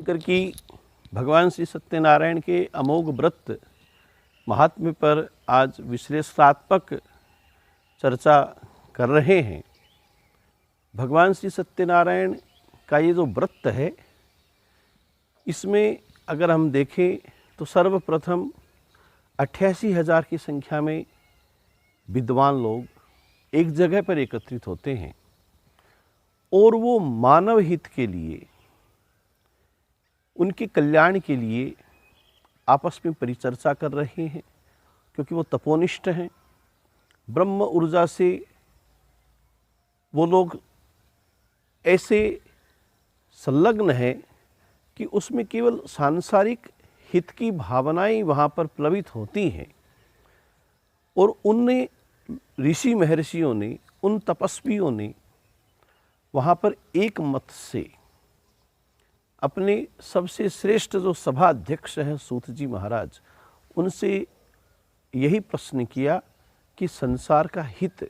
शंकर की भगवान श्री सत्यनारायण के अमोघ व्रत महात्म्य पर आज विश्लेषणात्मक चर्चा कर रहे हैं। भगवान श्री सत्यनारायण का ये जो व्रत है, इसमें अगर हम देखें तो सर्वप्रथम 88,000 की संख्या में विद्वान लोग एक जगह पर एकत्रित होते हैं और वो मानव हित के लिए, उनके कल्याण के लिए आपस में परिचर्चा कर रहे हैं, क्योंकि वो तपोनिष्ठ हैं। ब्रह्म ऊर्जा से वो लोग ऐसे संलग्न हैं कि उसमें केवल सांसारिक हित की भावनाएं वहाँ पर प्लवित होती हैं और उनने ऋषि महर्षियों ने, उन तपस्वियों ने वहाँ पर एक मत से अपने सबसे श्रेष्ठ जो सभा अध्यक्ष हैं सूत जी महाराज, उनसे यही प्रश्न किया कि संसार का हित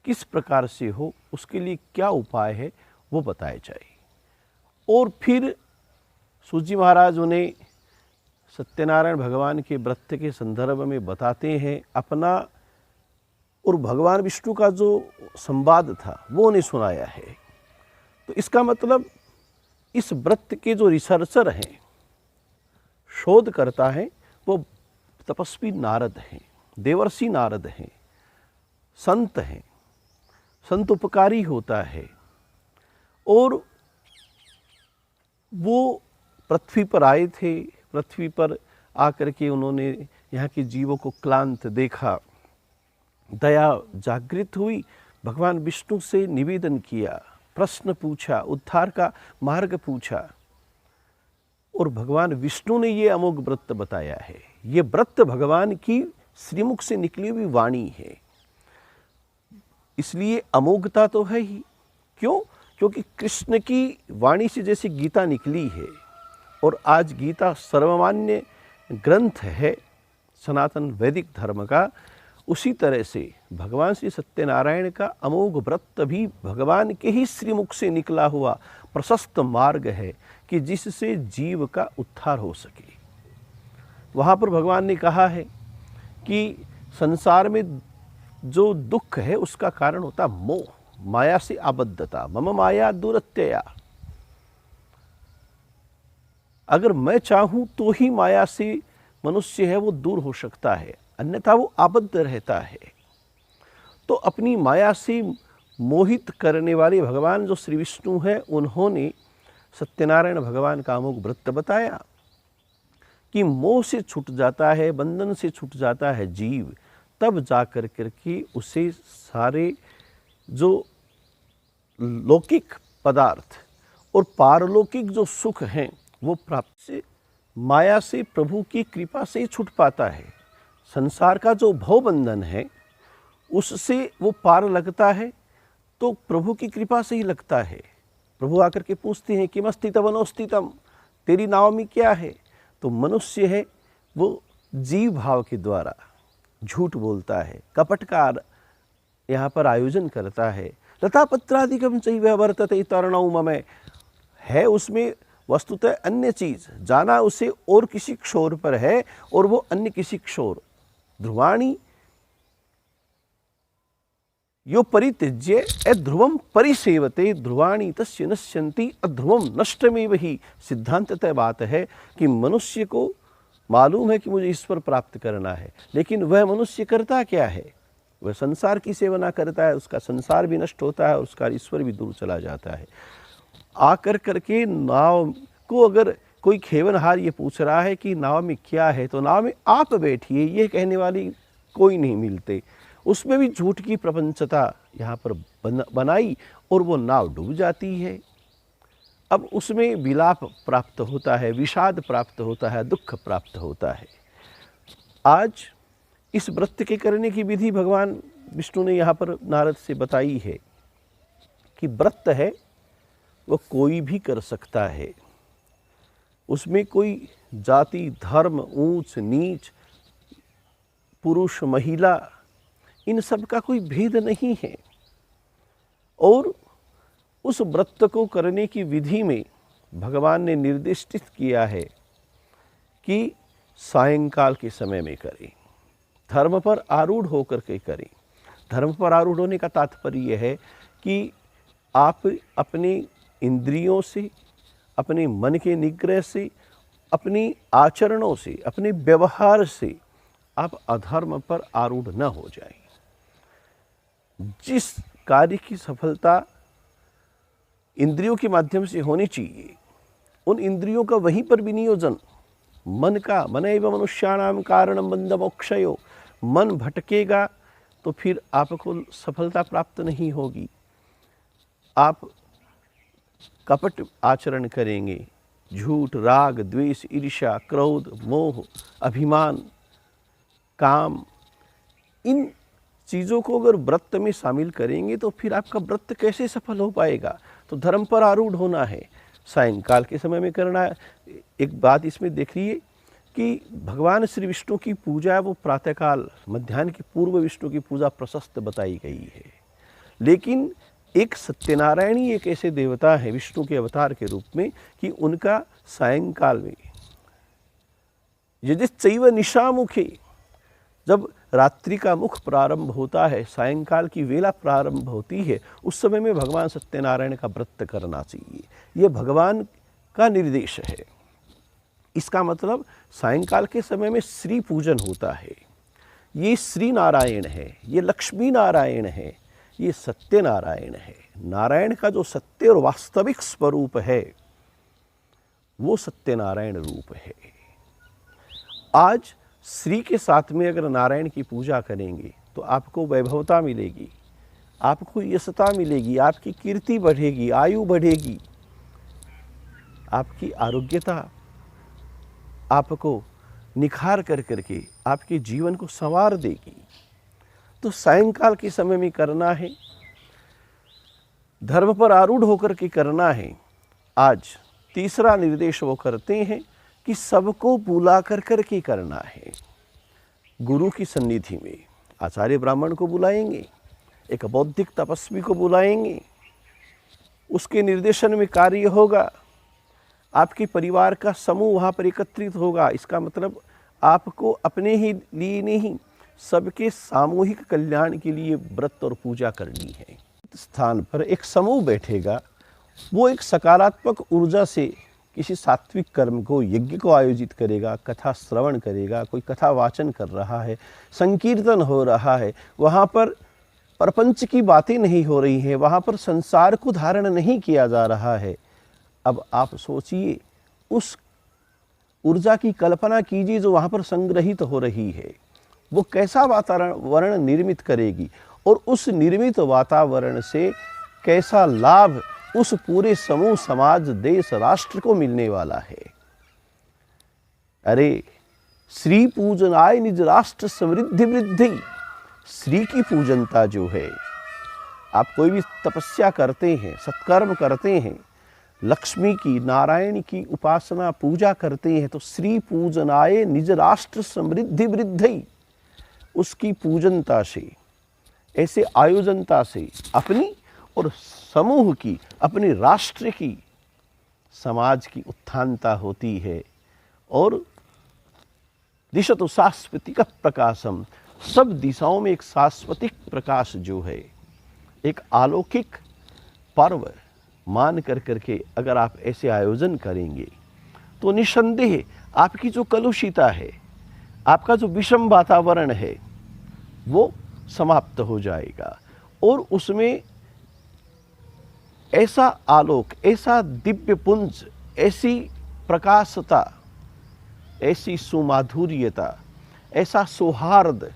किस प्रकार से हो, उसके लिए क्या उपाय है वो बताया जाए। और फिर सूत जी महाराज उन्हें सत्यनारायण भगवान के व्रत के संदर्भ में बताते हैं अपना और भगवान विष्णु का जो संवाद था वो उन्हें सुनाया है। तो इसका मतलब इस व्रत के जो रिसर्चर हैं, शोधकर्ता हैं, वो तपस्वी नारद हैं, देवर्षि नारद हैं, संत हैं। संत उपकारी होता है और वो पृथ्वी पर आए थे। पृथ्वी पर आकर के उन्होंने यहाँ के जीवों को क्लांत देखा, दया जागृत हुई, भगवान विष्णु से निवेदन किया, प्रश्न पूछा, उद्धार का मार्ग पूछा और भगवान विष्णु ने ये अमोघ व्रत बताया है। ये व्रत भगवान की श्रीमुख से निकली हुई वाणी है, इसलिए अमोघता तो है ही। क्यों? क्योंकि कृष्ण की वाणी से जैसे गीता निकली है और आज गीता सर्वमान्य ग्रंथ है सनातन वैदिक धर्म का, उसी तरह से भगवान श्री सत्यनारायण का अमोघ व्रत भी भगवान के ही श्रीमुख से निकला हुआ प्रशस्त मार्ग है कि जिससे जीव का उद्धार हो सके। वहाँ पर भगवान ने कहा है कि संसार में जो दुख है उसका कारण होता मोह, माया से आबद्धता। मम माया दुरत्यया, अगर मैं चाहूं तो ही माया से मनुष्य है वो दूर हो सकता है, अन्यथा वो आबद्ध रहता है। तो अपनी माया से मोहित करने वाले भगवान जो श्री विष्णु है, उन्होंने सत्यनारायण भगवान का अमोघ व्रत बताया कि मोह से छूट जाता है, बंधन से छूट जाता है जीव, तब जा कर के उसे सारे जो लौकिक पदार्थ और पारलौकिक जो सुख हैं वो प्राप्त से माया से, प्रभु की कृपा से ही छूट पाता है। संसार का जो भवबंधन है उससे वो पार लगता है तो प्रभु की कृपा से ही लगता है। प्रभु आकर के पूछते हैं कि मस्तितम अनोस्तितम, तेरी नाव में क्या है? तो मनुष्य है वो जीव भाव के द्वारा झूठ बोलता है, कपट का यहाँ पर आयोजन करता है। लतापत्रादिकम चैव वर्तते तरणौ मम, है उसमें वस्तुतः अन्य चीज, जाना उसे और किसी क्षोर पर है और वो अन्य किसी क्षोर। ध्रुवाणी यो परित्यज्य अध्रुवम परिसेवते ध्रुवाणी तस्य नश्यन्ति अध्रुवम नष्टमेव ही। सिद्धांततः बात है कि मनुष्य को मालूम है कि मुझे ईश्वर प्राप्त करना है, लेकिन वह मनुष्य करता क्या है? वह संसार की सेवना करता है, उसका संसार भी नष्ट होता है और उसका ईश्वर भी दूर चला जाता है। आकर करके नाव को अगर कोई खेवनहार ये पूछ रहा है कि नाव में क्या है, तो नाव में आप बैठिए, ये कहने वाली कोई नहीं मिलते। उसमें भी झूठ की प्रपंचता यहाँ पर बनाई और वो नाव डूब जाती है। अब उसमें विलाप प्राप्त होता है, विषाद प्राप्त होता है, दुख प्राप्त होता है। आज इस व्रत के करने की विधि भगवान विष्णु ने यहाँ पर नारद से बताई है कि व्रत है वो कोई भी कर सकता है, उसमें कोई जाति धर्म, ऊंच नीच, पुरुष महिला, इन सब का कोई भेद नहीं है। और उस व्रत को करने की विधि में भगवान ने निर्दिष्टित किया है कि सायंकाल के समय में करें, धर्म पर आरूढ़ होकर के करें। धर्म पर आरूढ़ होने का तात्पर्य यह है कि आप अपने इंद्रियों से, अपने मन के निग्रह से, अपनी आचरणों से, अपने व्यवहार से आप अधर्म पर आरूढ़ न हो जाएं। जिस कार्य की सफलता इंद्रियों के माध्यम से होनी चाहिए, उन इंद्रियों का वहीं पर विनियोजन मन का, मनैव मनुष्याणाम कारणम बंध मोक्षयो, मन भटकेगा तो फिर आपको सफलता प्राप्त नहीं होगी। आप कपट आचरण करेंगे, झूठ, राग, द्वेष, ईर्ष्या, क्रोध, मोह, अभिमान, काम, इन चीज़ों को अगर व्रत में शामिल करेंगे तो फिर आपका व्रत कैसे सफल हो पाएगा। तो धर्म पर आरूढ़ होना है, सायंकाल के समय में करना है। एक बात इसमें देखिए कि भगवान श्री विष्णु की पूजा वो प्रातःकाल, मध्याह्न की पूर्व विष्णु की पूजा प्रशस्त बताई गई है। लेकिन एक सत्यनारायणी एक ऐसे देवता है विष्णु के अवतार के रूप में कि उनका सायंकाल में, यदिश्चैव निशामुखे, जब रात्रि का मुख प्रारंभ होता है, सायंकाल की वेला प्रारंभ होती है, उस समय में भगवान सत्यनारायण का व्रत करना चाहिए। ये भगवान का निर्देश है। इसका मतलब सायंकाल के समय में श्री पूजन होता है। ये श्री नारायण है, ये लक्ष्मी नारायण है, ये सत्यनारायण है। नारायण का जो सत्य और वास्तविक स्वरूप है वो सत्यनारायण रूप है। आज श्री के साथ में अगर नारायण की पूजा करेंगे तो आपको वैभवता मिलेगी, आपको यशता मिलेगी, आपकी कीर्ति बढ़ेगी, आयु बढ़ेगी, आपकी आरोग्यता आपको निखार कर करके आपके जीवन को संवार देगी। तो सायंकाल के समय में करना है, धर्म पर आरूढ़ होकर के करना है। आज तीसरा निर्देश वो करते हैं कि सबको बुला कर करके करना है। गुरु की सन्निधि में आचार्य ब्राह्मण को बुलाएंगे, एक बौद्धिक तपस्वी को बुलाएंगे, उसके निर्देशन में कार्य होगा, आपके परिवार का समूह वहाँ पर एकत्रित होगा। इसका मतलब आपको अपने ही लिए नहीं, सबके सामूहिक कल्याण के लिए व्रत और पूजा करनी है। स्थान पर एक समूह बैठेगा, वो एक सकारात्मक ऊर्जा से किसी सात्विक कर्म को, यज्ञ को आयोजित करेगा, कथा श्रवण करेगा, कोई कथा वाचन कर रहा है, संकीर्तन हो रहा है, वहाँ पर प्रपंच की बातें नहीं हो रही हैं, वहाँ पर संसार को धारण नहीं किया जा रहा है। अब आप सोचिए, उस ऊर्जा की कल्पना कीजिए जो वहाँ पर संग्रहित हो रही है, वो कैसा वातावरण निर्मित करेगी और उस निर्मित वातावरण से कैसा लाभ उस पूरे समूह, समाज, देश, राष्ट्र को मिलने वाला है। अरे श्री पूजनाय निज राष्ट्र समृद्धि वृद्धि, श्री की पूजनता जो है, आप कोई भी तपस्या करते हैं, सत्कर्म करते हैं, लक्ष्मी की, नारायण की उपासना पूजा करते हैं, तो श्री पूजनाय निज राष्ट्र समृद्धि वृद्धि, उसकी पूजनता से, ऐसे आयोजनता से अपनी और समूह की, अपने राष्ट्र की, समाज की उत्थानता होती है। और दिशतु शाश्वतिक प्रकाशम, सब दिशाओं में एक शाश्वतिक प्रकाश जो है, एक अलौकिक पर्व मान कर करके अगर आप ऐसे आयोजन करेंगे तो निस्संदेह आपकी जो कलुषिता है, आपका जो विषम वातावरण है, वो समाप्त हो जाएगा और उसमें ऐसा आलोक, ऐसा दिव्य पुंज, ऐसी प्रकाशता, ऐसी सुमाधुर्यता, ऐसा सौहार्द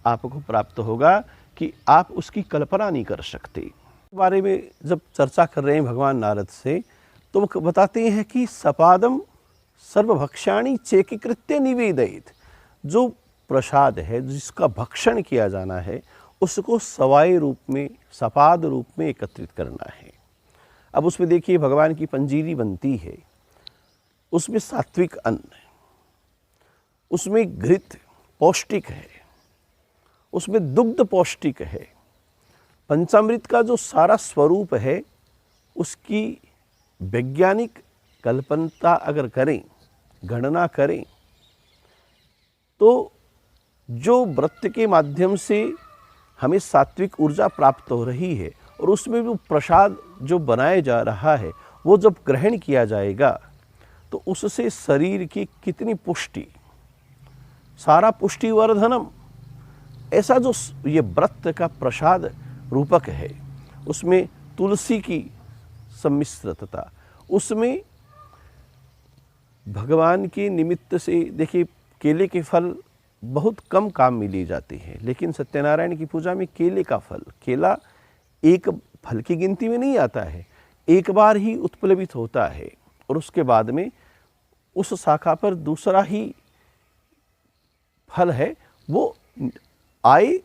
आपको प्राप्त होगा कि आप उसकी कल्पना नहीं कर सकते। इस बारे में जब चर्चा कर रहे हैं भगवान नारद से, तो वो बताते हैं कि सपादम सर्वभक्षाणी चेकीकृत्य निवेदयित, जो प्रसाद है जिसका भक्षण किया जाना है, उसको सवाई रूप में, सपाद रूप में एकत्रित करना है। अब उसमें देखिए भगवान की पंजीरी बनती है, उसमें सात्विक अन्न है, उसमें घृत पौष्टिक है, उसमें दुग्ध पौष्टिक है। पंचामृत का जो सारा स्वरूप है उसकी वैज्ञानिक कल्पना अगर करें, गणना करें, तो जो व्रत के माध्यम से हमें सात्विक ऊर्जा प्राप्त हो रही है और उसमें भी प्रसाद जो बनाया जा रहा है वो जब ग्रहण किया जाएगा तो उससे शरीर की कितनी पुष्टि, सारा पुष्टिवर्धनम, ऐसा जो ये व्रत का प्रसाद रूपक है, उसमें तुलसी की सम्मिश्रता, उसमें भगवान के निमित्त से देखिए केले के फल बहुत कम काम में लिए जाते हैं, लेकिन सत्यनारायण की पूजा में केले का फल, केला एक फल की गिनती में नहीं आता है, एक बार ही उत्प्लवित होता है और उसके बाद में उस शाखा पर दूसरा ही फल है वो आए,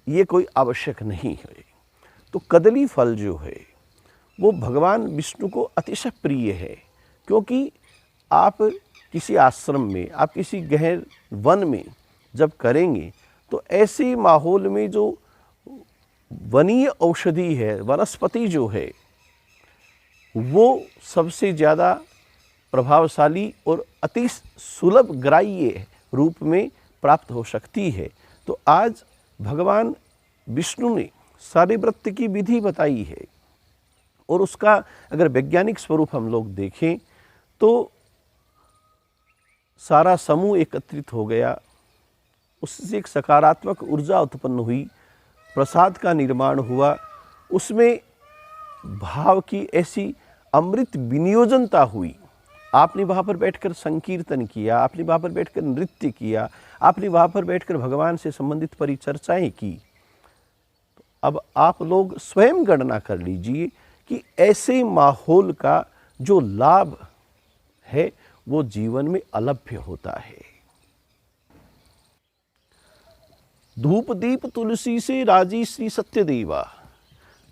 ये कोई आवश्यक नहीं है। तो कदली फल जो है वो भगवान विष्णु को अतिशय प्रिय है, क्योंकि आप किसी आश्रम में, आप किसी गहन वन में जब करेंगे तो ऐसे माहौल में जो वनीय औषधि है, वनस्पति जो है, वो सबसे ज़्यादा प्रभावशाली और अति सुलभ ग्राह्य रूप में प्राप्त हो सकती है। तो आज भगवान विष्णु ने सारे व्रत की विधि बताई है और उसका अगर वैज्ञानिक स्वरूप हम लोग देखें तो सारा समूह एकत्रित हो गया, उससे एक सकारात्मक ऊर्जा उत्पन्न हुई, प्रसाद का निर्माण हुआ, उसमें भाव की ऐसी अमृत विनियोजनता हुई। आपने वहाँ पर बैठकर संकीर्तन किया, आपने वहाँ पर बैठकर नृत्य किया, आपने वहाँ पर बैठकर भगवान से संबंधित परिचर्चाएं की। तो अब आप लोग स्वयं गणना कर लीजिए कि ऐसे माहौल का जो लाभ है वो जीवन में अलभ्य होता है। धूप दीप तुलसी से राजी श्री सत्यदेवा।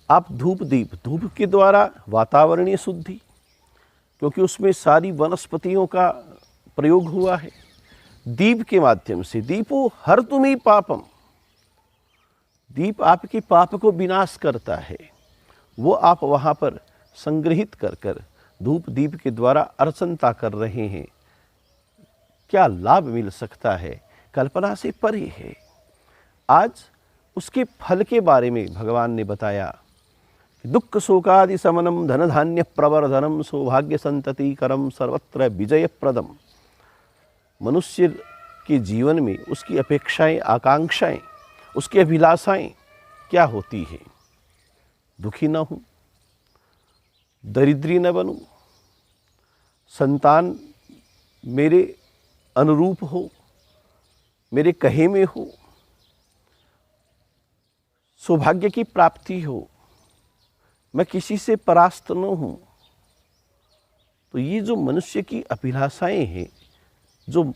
आप धूप दीप, धूप के द्वारा वातावरणीय शुद्धि, क्योंकि उसमें सारी वनस्पतियों का प्रयोग हुआ है। दीप के माध्यम से, दीपो हर तुम्ही पापम, दीप आपके पाप को विनाश करता है, वो आप वहाँ पर संग्रहित कर कर धूप दीप के द्वारा अर्चनता कर रहे हैं। क्या लाभ मिल सकता है, कल्पना से परे है। आज उसके फल के बारे में भगवान ने बताया, दुख शोकादि समनम धन धान्य प्रवर्धनम सौभाग्य संतति करम सर्वत्र विजय प्रदम। मनुष्य के जीवन में उसकी अपेक्षाएं, आकांक्षाएं, उसकी अभिलाषाएं क्या होती हैं? दुखी न हूँ, दरिद्री न बनूं, संतान मेरे अनुरूप हो, मेरे कहे में हो, सौभाग्य की प्राप्ति हो, मैं किसी से परास्त न हूँ। तो ये जो मनुष्य की अभिलाषाएं हैं, जो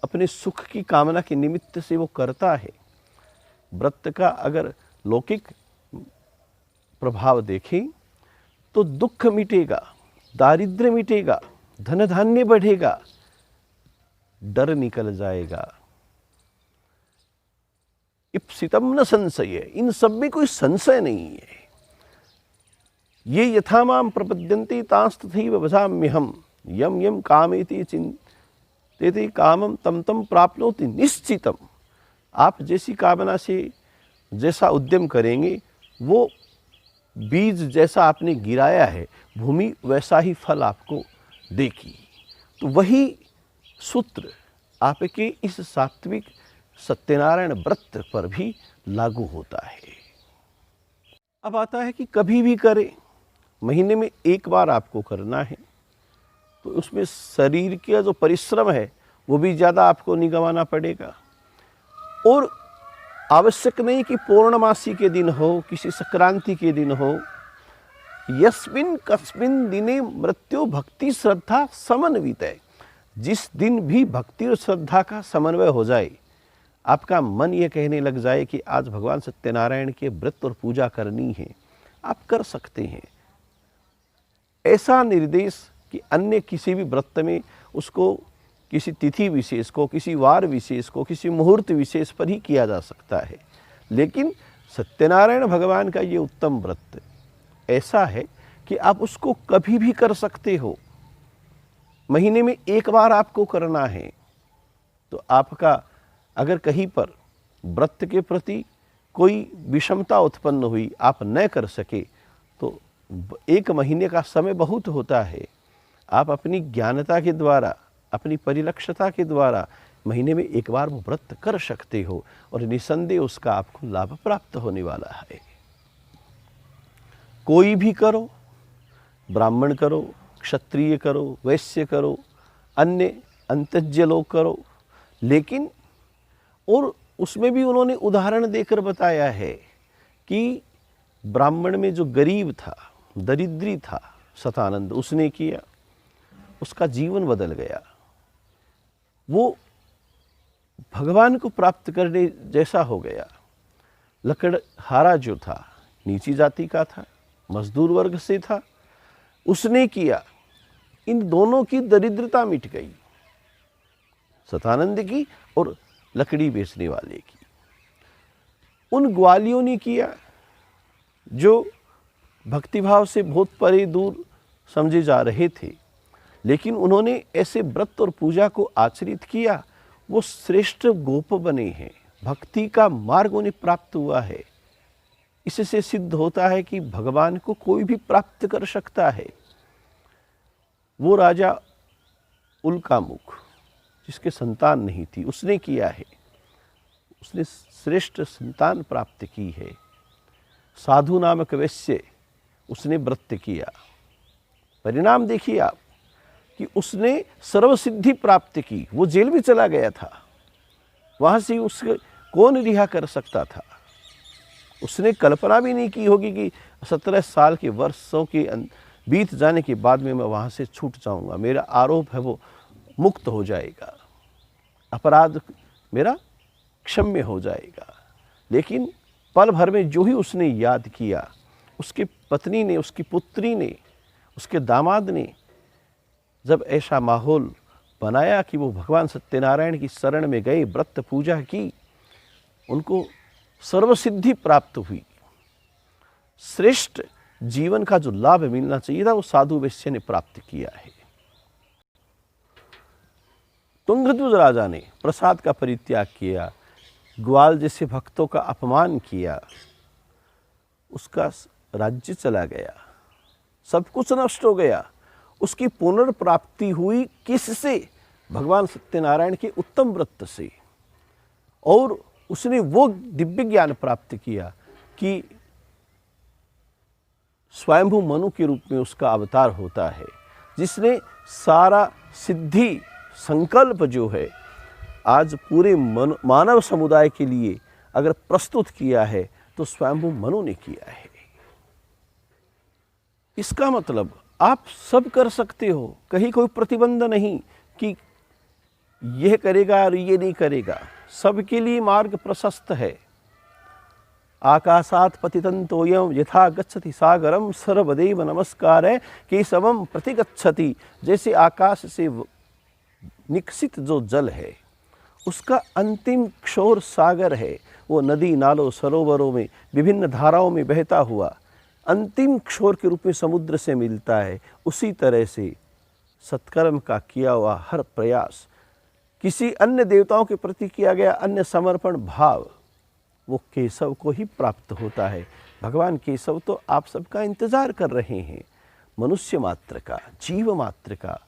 अपने सुख की कामना के निमित्त से वो करता है, व्रत का अगर लौकिक प्रभाव देखें तो दुख मिटेगा, दारिद्र्य मिटेगा, धन धान्य बढ़ेगा, डर निकल जाएगा। इप्सितम न संशय, इन सब में कोई संशय नहीं है। ये यथा माम प्रपद्यन्ते तांस्तथैव भजाम्यहम्, यम यम कामेति चिंतेति कामम तम तम प्राप्नोति निश्चितम। आप जैसी कामना से जैसा उद्यम करेंगे, वो बीज जैसा आपने गिराया है, भूमि वैसा ही फल आपको देगी। तो वही सूत्र आपके इस सात्विक सत्यनारायण व्रत पर भी लागू होता है। अब आता है कि कभी भी करें, महीने में एक बार आपको करना है, तो उसमें शरीर का जो परिश्रम है वो भी ज़्यादा आपको नहीं गंवाना पड़ेगा। और आवश्यक नहीं कि पूर्णमासी के दिन हो, किसी संक्रांति के दिन हो। यस्मिन् कस्मिन् दिने मृत्यु भक्ति श्रद्धा समन्वित है, जिस दिन भी भक्ति और श्रद्धा का समन्वय हो जाए, आपका मन ये कहने लग जाए कि आज भगवान सत्यनारायण के व्रत और पूजा करनी है, आप कर सकते हैं। ऐसा निर्देश कि अन्य किसी भी व्रत में उसको किसी तिथि विशेष को, किसी वार विशेष को, किसी मुहूर्त विशेष पर ही किया जा सकता है, लेकिन सत्यनारायण भगवान का ये उत्तम व्रत ऐसा है कि आप उसको कभी भी कर सकते हो। महीने में एक बार आपको करना है। तो आपका अगर कहीं पर व्रत के प्रति कोई विषमता उत्पन्न हुई, आप न कर सके, तो एक महीने का समय बहुत होता है। आप अपनी ज्ञानता के द्वारा, अपनी परिलक्षता के द्वारा महीने में एक बार वो व्रत कर सकते हो और निसंदेह उसका आपको लाभ प्राप्त होने वाला है। कोई भी करो, ब्राह्मण करो, क्षत्रिय करो, वैश्य करो, अन्य अंतज्य लोग करो, लेकिन और उसमें भी उन्होंने उदाहरण देकर बताया है कि ब्राह्मण में जो गरीब था, दरिद्री था, शतानंद, उसने किया, उसका जीवन बदल गया। वो भगवान को प्राप्त करने जैसा हो गया। लकड़हारा जो था, नीची जाति का था, मजदूर वर्ग से था, उसने किया, इन दोनों की दरिद्रता मिट गई, शतानंद की और लकड़ी बेचने वाले की। उन ग्वालियों ने किया जो भक्तिभाव से बहुत परे दूर समझे जा रहे थे, लेकिन उन्होंने ऐसे व्रत और पूजा को आचरित किया, वो श्रेष्ठ गोप बने हैं, भक्ति का मार्ग उन्हें प्राप्त हुआ है। इससे सिद्ध होता है कि भगवान को कोई भी प्राप्त कर सकता है। वो राजा उल्कामुख, जिसके संतान नहीं थी, उसने किया है, उसने श्रेष्ठ संतान प्राप्त की है। साधु नामक वैश्य, उसने व्रत किया, परिणाम देखिए आप कि उसने सर्वसिद्धि प्राप्त की। वो जेल में चला गया था, वहाँ से उसके कौन रिहा कर सकता था। उसने कल्पना भी नहीं की होगी कि 17 साल के वर्षों के बीत जाने के बाद में मैं वहाँ से छूट जाऊँगा, मेरा आरोप है वो मुक्त हो जाएगा, अपराध मेरा क्षम्य हो जाएगा। लेकिन पल भर में जो ही उसने याद किया, उसकी पत्नी ने, उसकी पुत्री ने, उसके दामाद ने जब ऐसा माहौल बनाया कि वो भगवान सत्यनारायण की शरण में गए, व्रत पूजा की, उनको सर्वसिद्धि प्राप्त हुई। श्रेष्ठ जीवन का जो लाभ मिलना चाहिए था, वो साधु वैश्य ने प्राप्त किया है। तुंगध्वज राजा ने प्रसाद का परित्याग किया, ग्वाल जैसे भक्तों का अपमान किया, उसका राज्य चला गया, सब कुछ नष्ट हो गया। उसकी पुनर्प्राप्ति हुई किससे? भगवान सत्यनारायण के उत्तम व्रत से। और उसने वो दिव्य ज्ञान प्राप्त किया कि स्वयंभू मनु के रूप में उसका अवतार होता है, जिसने सारा सिद्धि संकल्प जो है आज पूरे मानव समुदाय के लिए अगर प्रस्तुत किया है तो स्वयंभू मनु ने किया है। इसका मतलब आप सब कर सकते हो, कहीं कोई प्रतिबंध नहीं कि यह करेगा और ये नहीं करेगा, सबके लिए मार्ग प्रशस्त है। आकाशात पतितं तोयं यथा गच्छति सागरम सर्वदेव नमस्कार केशवम प्रतिगच्छति। जैसे आकाश से निकसित जो जल है उसका अंतिम क्षोर सागर है, वो नदी नालों सरोवरों में विभिन्न धाराओं में बहता हुआ अंतिम क्षोर के रूप में समुद्र से मिलता है। उसी तरह से सत्कर्म का किया हुआ हर प्रयास, किसी अन्य देवताओं के प्रति किया गया अन्य समर्पण भाव, वो केशव को ही प्राप्त होता है। भगवान केशव तो आप सबका इंतजार कर रहे हैं, मनुष्य मात्र का, जीव मात्र का।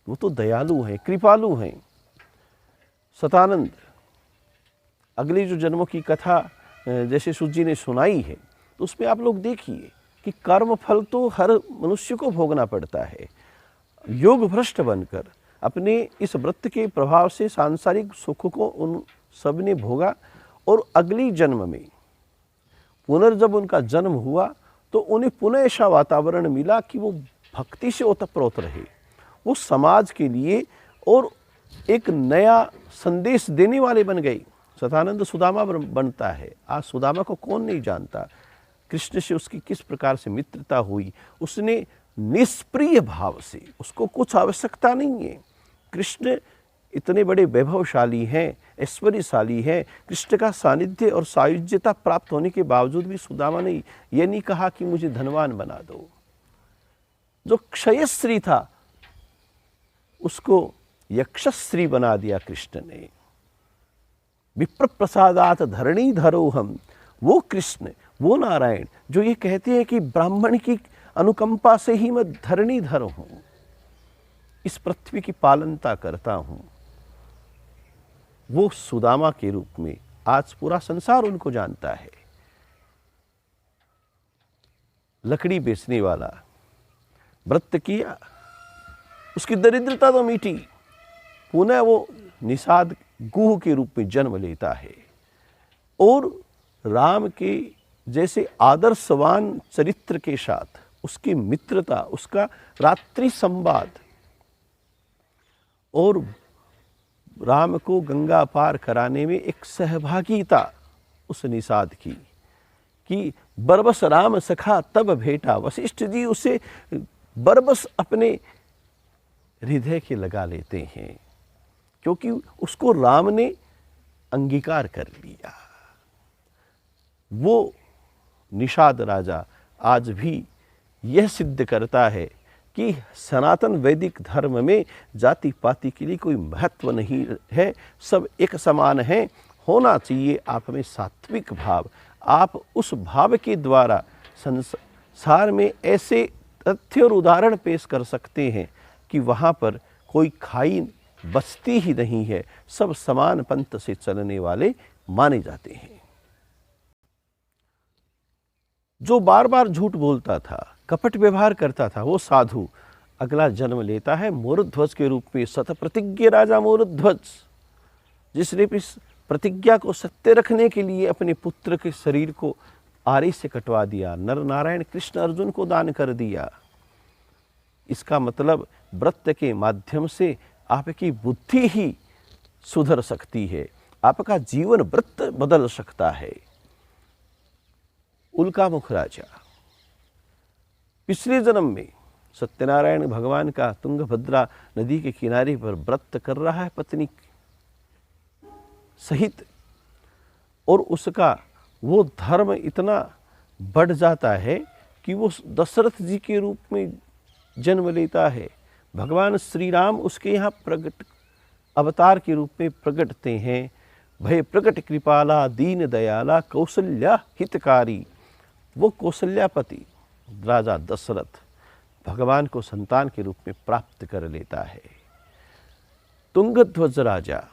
वो तो दयालु हैं, कृपालु हैं। शतानंद, अगले जो जन्मों की कथा जैसे सूत जी ने सुनाई है, तो उसमें आप लोग देखिए कि कर्म फल तो हर मनुष्य को भोगना पड़ता है। योग भ्रष्ट बनकर अपने इस व्रत के प्रभाव से सांसारिक सुख को उन सब ने भोगा, और अगली जन्म में पुनर्जब उनका जन्म हुआ तो उन्हें पुनः ऐसा वातावरण मिला कि वो भक्ति से ओतप्रोत रहे, वो समाज के लिए और एक नया संदेश देने वाले बन गए। शतानंद सुदामा बनता है। आज सुदामा को कौन नहीं जानता, कृष्ण से उसकी किस प्रकार से मित्रता हुई। उसने निष्प्रिय भाव से, उसको कुछ आवश्यकता नहीं है, कृष्ण इतने बड़े वैभवशाली हैं, ऐश्वर्यशाली हैं, कृष्ण का सानिध्य और सायुज्यता प्राप्त होने के बावजूद भी सुदामा ने यह नहीं कहा कि मुझे धनवान बना दो। जो क्षयश्री था उसको यक्षश्री बना दिया कृष्ण ने। विप्र प्रसादात धरणी धरो हम, वो कृष्ण, वो नारायण जो ये कहते हैं कि ब्राह्मण की अनुकंपा से ही मैं धरणीधर हूं, इस पृथ्वी की पालनता करता हूं, वो सुदामा के रूप में आज पूरा संसार उनको जानता है। लकड़ी बेचने वाला व्रत किया, उसकी दरिद्रता तो मिटी, पुनः वो निषाद गुह के रूप में जन्म लेता है और राम के जैसे आदर्शवान चरित्र के साथ उसकी मित्रता, उसका रात्रि संवाद और राम को गंगा पार कराने में एक सहभागिता उस निषाद की कि बरबस राम सखा तब भेटा, वशिष्ठ जी उसे बरबस अपने हृदय के लगा लेते हैं क्योंकि उसको राम ने अंगीकार कर लिया। वो निषाद राजा आज भी यह सिद्ध करता है कि सनातन वैदिक धर्म में जाति पाति के लिए कोई महत्व नहीं है, सब एक समान है। होना चाहिए आप में सात्विक भाव। आप उस भाव के द्वारा संसार में ऐसे तथ्य और उदाहरण पेश कर सकते हैं कि वहाँ पर कोई खाई बचती ही नहीं है, सब समान पंथ से चलने वाले माने जाते हैं। जो बार बार झूठ बोलता था, कपट व्यवहार करता था, वो साधु अगला जन्म लेता है मोरध्वज के रूप में। शतप्रतिज्ञ राजा मोरध्वज, जिसने इस प्रतिज्ञा को सत्य रखने के लिए अपने पुत्र के शरीर को आरे से कटवा दिया, नर नारायण कृष्ण अर्जुन को दान कर दिया। इसका मतलब व्रत के माध्यम से आपकी बुद्धि ही सुधर सकती है, आपका जीवन व्रत बदल सकता है। उल्कामुख राजा पिछले जन्म में सत्यनारायण भगवान का तुंगभद्रा नदी के किनारे पर व्रत कर रहा है पत्नी सहित, और उसका वो धर्म इतना बढ़ जाता है कि वो दशरथ जी के रूप में जन्म लेता है। भगवान श्री राम उसके यहाँ प्रकट अवतार के रूप में प्रकटते हैं। भय प्रकट कृपाला दीन दयाला कौशल्या हितकारी। वो कौशल्यापति राजा दशरथ भगवान को संतान के रूप में प्राप्त कर लेता है। तुंगध्वज राजा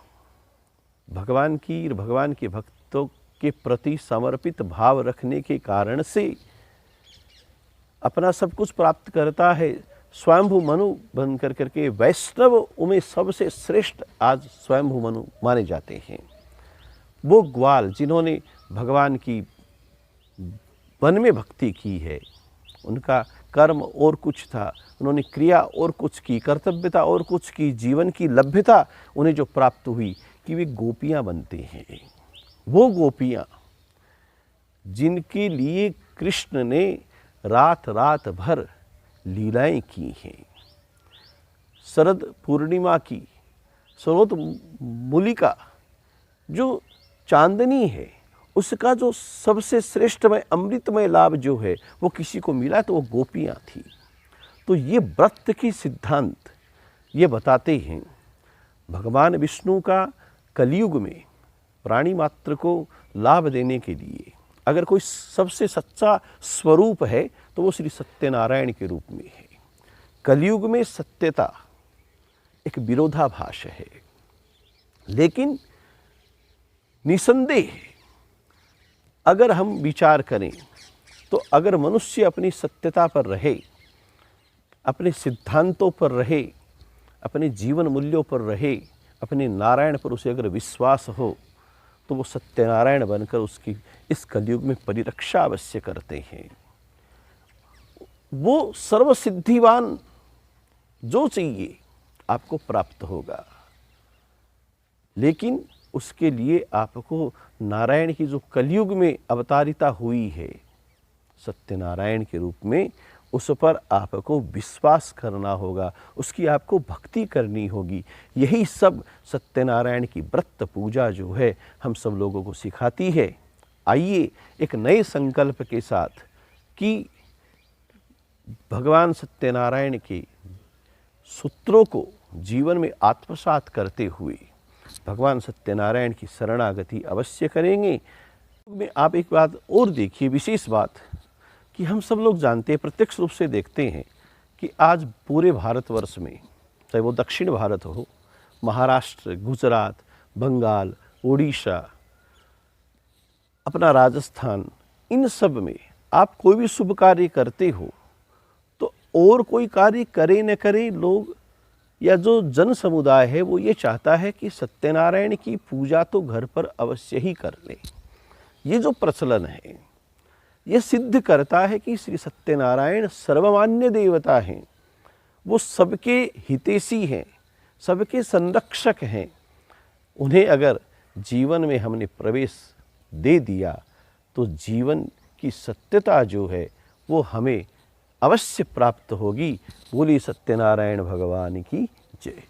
भगवान के भक्तों के प्रति समर्पित भाव रखने के कारण से अपना सब कुछ प्राप्त करता है। स्वयंभू मनु बन कर करके वैष्णव में सबसे श्रेष्ठ आज स्वयंभू मनु माने जाते हैं। वो ग्वाल जिन्होंने भगवान की वन में भक्ति की है, उनका कर्म और कुछ था, उन्होंने क्रिया और कुछ की, कर्तव्यता और कुछ की, जीवन की लभ्यता उन्हें जो प्राप्त हुई कि वे गोपियाँ बनते हैं। वो गोपियाँ जिनके लिए कृष्ण ने रात रात भर लीलाएं की हैं। शरद पूर्णिमा की स्रोत मूलिका जो चांदनी है, उसका जो सबसे श्रेष्ठमय अमृतमय लाभ जो है वो किसी को मिला तो वो गोपियाँ थी। तो ये व्रत की सिद्धांत ये बताते हैं भगवान विष्णु का कलयुग में प्राणी मात्र को लाभ देने के लिए अगर कोई सबसे सच्चा स्वरूप है तो वो श्री सत्यनारायण के रूप में है। कलयुग में सत्यता एक विरोधाभास है, लेकिन निसंदेह अगर हम विचार करें तो अगर मनुष्य अपनी सत्यता पर रहे, अपने सिद्धांतों पर रहे, अपने जीवन मूल्यों पर रहे, अपने नारायण पर उसे अगर विश्वास हो तो वो सत्यनारायण बनकर उसकी इस कलयुग में परिरक्षा अवश्य करते हैं। वो सर्वसिद्धिवान जो चाहिए आपको प्राप्त होगा, लेकिन उसके लिए आपको नारायण की जो कलयुग में अवतारिता हुई है सत्यनारायण के रूप में, उस पर आपको विश्वास करना होगा, उसकी आपको भक्ति करनी होगी। यही सब सत्यनारायण की व्रत पूजा जो है हम सब लोगों को सिखाती है। आइए एक नए संकल्प के साथ कि भगवान सत्यनारायण के सूत्रों को जीवन में आत्मसात करते हुए भगवान सत्यनारायण की शरणागति अवश्य करेंगे। में आप एक बात और देखिए, विशेष बात कि हम सब लोग जानते हैं, प्रत्यक्ष रूप से देखते हैं कि आज पूरे भारतवर्ष में, चाहे वो दक्षिण भारत हो, महाराष्ट्र, गुजरात, बंगाल, उड़ीसा, अपना राजस्थान, इन सब में आप कोई भी शुभ कार्य करते हो तो और कोई कार्य करे न करे, लोग या जो जन समुदाय है वो ये चाहता है कि सत्यनारायण की पूजा तो घर पर अवश्य ही कर ले। ये जो प्रचलन है ये सिद्ध करता है कि श्री सत्यनारायण सर्वमान्य देवता हैं, वो सबके हितैषी हैं, सबके संरक्षक हैं। उन्हें अगर जीवन में हमने प्रवेश दे दिया तो जीवन की सत्यता जो है वो हमें अवश्य प्राप्त होगी। बोली सत्यनारायण भगवान की जय।